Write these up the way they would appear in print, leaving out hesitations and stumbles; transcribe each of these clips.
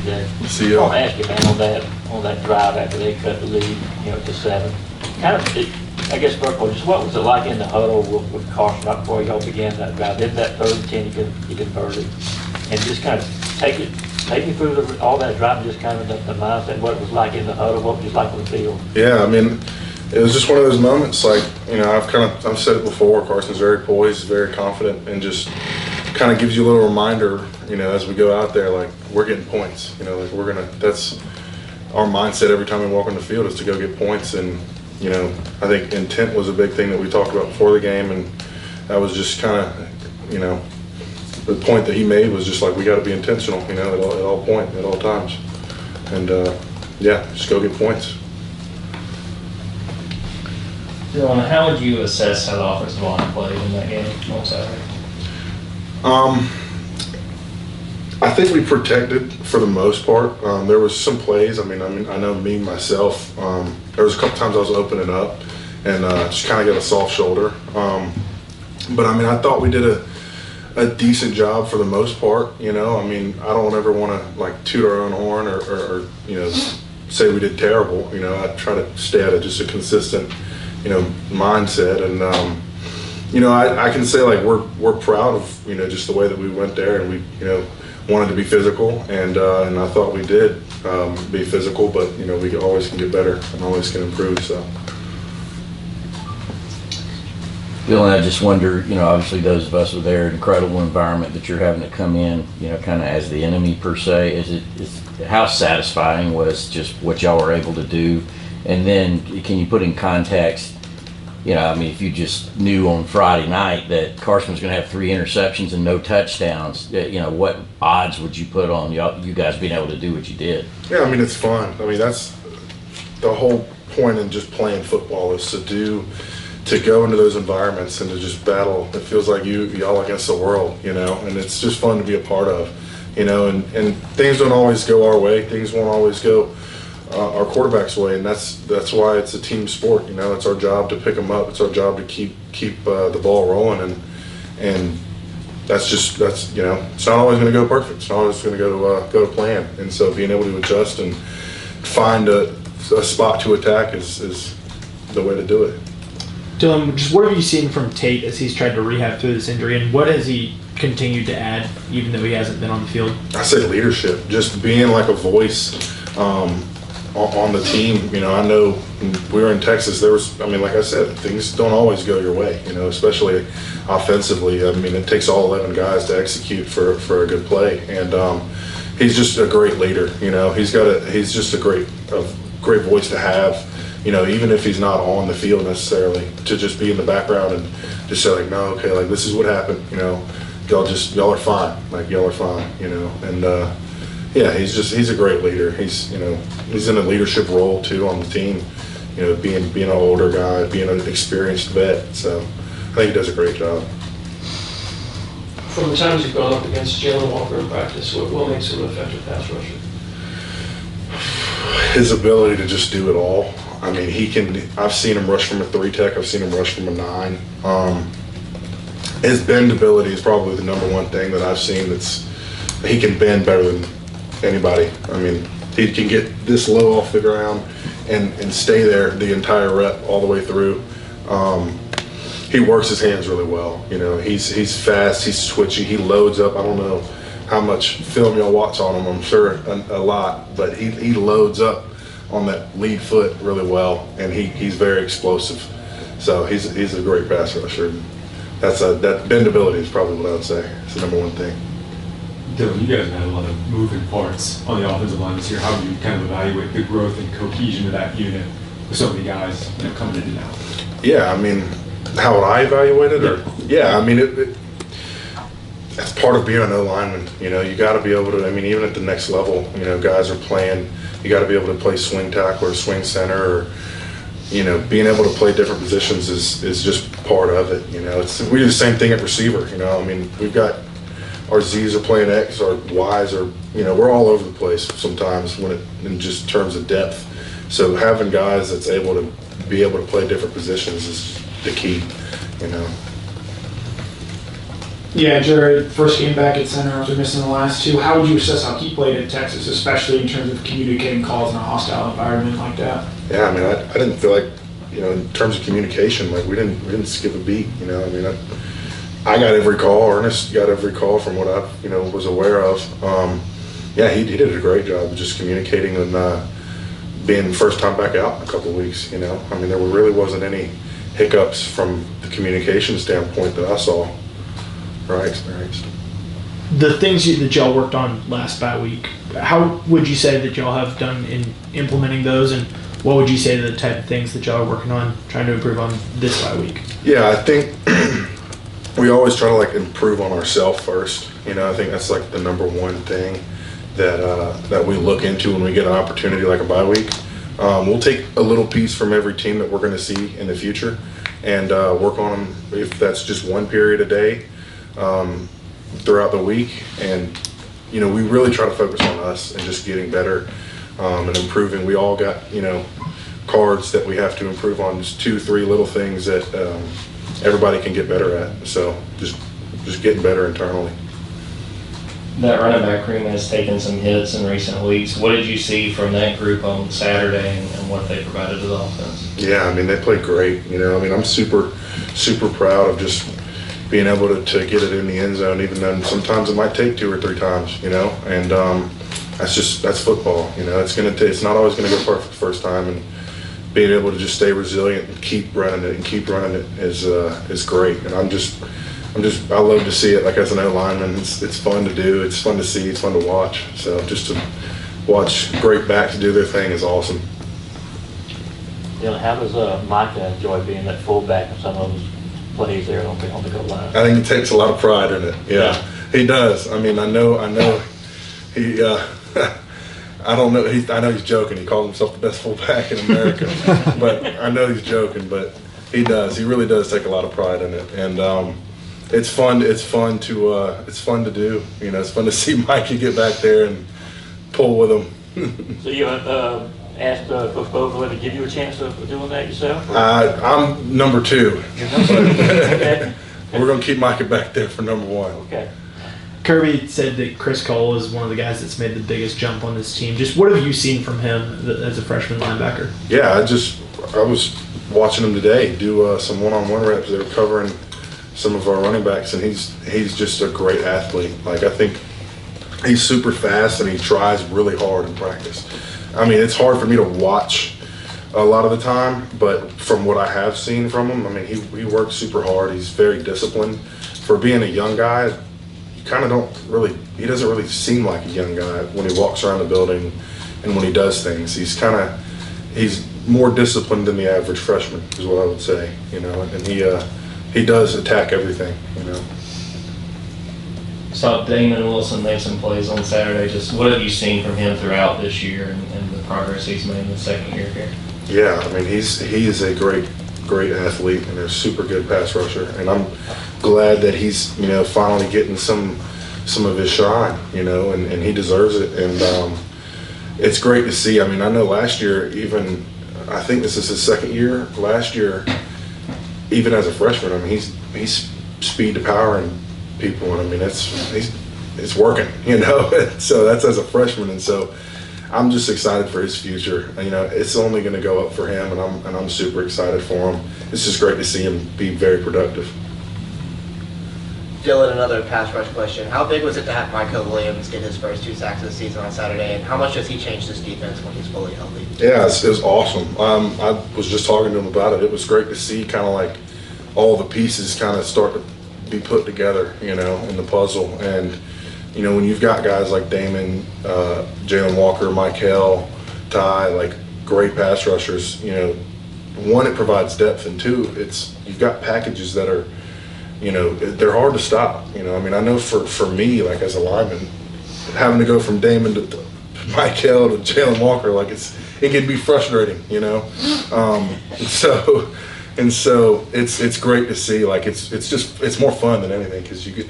Jay. See y'all. I want to ask you, man, on that drive after they cut the lead, to 7. I guess first of all, just what was it like in the huddle with Carson right before y'all began that drive? Did that 3rd and 10 you converted, and just kind of take me through all that drive, just kind of the mindset, what it was like in the huddle, what it was like on the field. Yeah, I mean, it was just one of those moments. Like, I've said it before. Carson's very poised, very confident, and just kind of gives you a little reminder, as we go out there, like we're getting points. That's our mindset every time we walk on the field is to go get points. And I think intent was a big thing that we talked about before the game, and that was just kind of, the point that he made was just like we got to be intentional, at all times, and just go get points. Dylan, how would you assess how the offensive line played in that game on Saturday? I think we protected for the most part. There was some plays. I know me myself. There was a couple times I was opening up and just kind of got a soft shoulder. But I thought we did a decent job for the most part. I don't ever want to like toot our own horn or say we did terrible. I try to stay at just a consistent mindset, and I can say like we're proud of just the way that we went there, and we wanted to be physical, and I thought we did be physical, but we always can get better and always can improve. So. Dylan, I just wonder, obviously those of us are there, incredible environment that you're having to come in, kind of as the enemy per se. How satisfying was just what y'all were able to do? And then can you put in context, if you just knew on Friday night that Carson was going to have 3 interceptions and no touchdowns, what odds would you put on you guys being able to do what you did? Yeah, it's fun. That's the whole point in just playing football is to go into those environments and to just battle. It feels like y'all against the world, and it's just fun to be a part of, and things don't always go our way. Things won't always go our quarterback's way, and that's why it's a team sport. It's our job to pick them up. It's our job to keep the ball rolling, and that's it's not always going to go perfect. It's not always going to go to plan, and so being able to adjust and find a spot to attack is the way to do it. Dylan, just what have you seen from Tate as he's tried to rehab through this injury, and what has he continued to add, even though he hasn't been on the field? I say leadership, just being like a voice on the team. I know we were in Texas. There was, like I said, things don't always go your way. Especially offensively. It takes all 11 guys to execute for a good play, and he's just a great leader. He's just a great voice to have. Even if he's not on the field necessarily, to just be in the background and just say like, no, okay, like this is what happened. Y'all are fine. Like y'all are fine. And he's a great leader. He's in a leadership role too on the team. Being an older guy, being an experienced vet. So I think he does a great job. From the times you've gone up against Jalen Walker in practice, what makes him an effective pass rusher? His ability to just do it all. He can. I've seen him rush from a 3 tech. I've seen him rush from a 9. His bend ability is probably the number one thing that I've seen. He can bend better than anybody. He can get this low off the ground and stay there the entire rep all the way through. He works his hands really well. He's fast. He's twitchy. He loads up. I don't know how much film y'all watch on him. I'm sure a lot, but he loads up on that lead foot really well, and he's very explosive. So he's a great pass rusher. That bendability is probably what I would say. It's the number one thing. Dylan, you guys have had a lot of moving parts on the offensive line this year. How do you kind of evaluate the growth and cohesion of that unit with so many guys coming in and out? Yeah, how would I evaluate it? That's part of being an O-lineman. You got to be able to. Even at the next level, guys are playing. You got to be able to play swing tackle or swing center, or being able to play different positions is just part of it. We do the same thing at receiver. We've got our Z's are playing X, our Y's are. We're all over the place sometimes in just terms of depth. So having guys that's able to play different positions is the key. Yeah, Jared, first game back at center after missing the last two. How would you assess how he played in Texas, especially in terms of communicating calls in a hostile environment like that? Yeah, I mean, I didn't feel like, in terms of communication, like we didn't skip a beat. I got every call. Ernest got every call from what I, was aware of. Yeah, he did a great job of just communicating and being first time back out in a couple of weeks. I mean, there really wasn't any hiccups from the communication standpoint that I saw or I experienced. The things that y'all worked on last bye week, how would you say that y'all have done in implementing those, and what would you say are the type of things that y'all are working on trying to improve on this bye week? Yeah, I think we always try to improve on ourselves first. I think that's the number one thing that we look into when we get an opportunity like a bye week. We'll take a little piece from every team that we're going to see in the future and work on them if that's just one period a day throughout the week. And we really try to focus on us and just getting better and improving. We all got cards that we have to improve on, just 2-3 little things that everybody can get better at. So just getting better internally. That running back room has taken some hits in recent weeks. What did you see from that group on Saturday and what they provided to the offense? Yeah, I mean, they played great. I'm super, super proud of just being able to get it in the end zone, even though sometimes it might take 2 or 3 times, and that's football. It's not always going to go perfect the first time, and being able to just stay resilient and keep running it is great. And I love to see it. As an O-lineman, it's fun to do. It's fun to see. It's fun to watch. So just to watch great backs do their thing is awesome. How does Micah enjoy being that fullback in some of those plays there on the goal line? I think he takes a lot of pride in it. Yeah. He does. I mean, I know he. I don't know. I know he's joking. He calls himself the best fullback in America, but I know he's joking. But he does. He really does take a lot of pride in it, and it's fun. It's fun to do. It's fun to see Mikey get back there and pull with him. So you asked Coach Bovell to give you a chance of doing that yourself? I'm number 2. Okay. We're going to keep Micah back there for number 1. Okay. Kirby said that Chris Cole is one of the guys that's made the biggest jump on this team. Just what have you seen from him as a freshman linebacker? Yeah, I was watching him today do some one-on-one reps. They were covering some of our running backs, and he's just a great athlete. I think he's super fast, and he tries really hard in practice. I mean, it's hard for me to watch a lot of the time, but from what I have seen from him, I mean, he works super hard. He's very disciplined. For being a young guy, he doesn't really seem like a young guy when he walks around the building and when he does things. He's more disciplined than the average freshman, is what I would say, and he does attack everything, Saw Damon Wilson make some plays on Saturday. Just what have you seen from him throughout this year and the progress he's made in the second year here? Yeah, I mean, he is a great athlete and a super good pass rusher, and I'm glad that he's finally getting some of his shine, and he deserves it, and it's great to see. I mean, I know last year, even I think this is his second year. Last year, even as a freshman, I mean, he's speed to power and people, and I mean, it's working, So that's as a freshman, and so I'm just excited for his future. It's only going to go up for him, and I'm super excited for him. It's just great to see him be very productive. Dylan, another pass rush question. How big was it to have Micah Williams get his first 2 sacks of the season on Saturday, and how much does he change this defense when he's fully healthy? Yeah, it was awesome. I was just talking to him about it. It was great to see kind of all the pieces kind of start to be put together, in the puzzle. And, when you've got guys like Damon, Jalen Walker, Michael, Ty, great pass rushers, one, it provides depth, and 2, you've got packages that are, they're hard to stop. I mean, I know for me, as a lineman, having to go from Damon to Michael to Jalen Walker, it can be frustrating, So it's great to see. It's more fun than anything because you get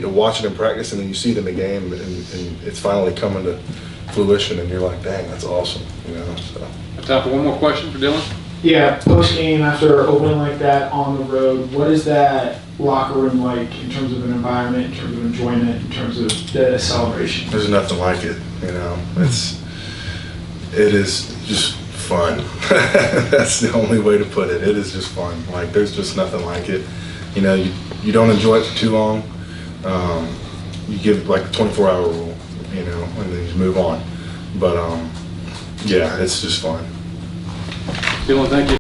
to watch it in practice, and then you see it in the game, and it's finally coming to fruition, and you're like, dang, that's awesome. So. Time for one more question for Dylan. Yeah, post game after opening like that on the road, what is that locker room like in terms of an environment, in terms of enjoyment, in terms of the celebration? There's nothing like it, you know. It is just fun. That's the only way to put it. It is just fun. Like there's just nothing like it. You know, you don't enjoy it for too long. You give like a 24-hour rule, you know, and then you move on. But yeah, it's just fun. Dylan, thank you.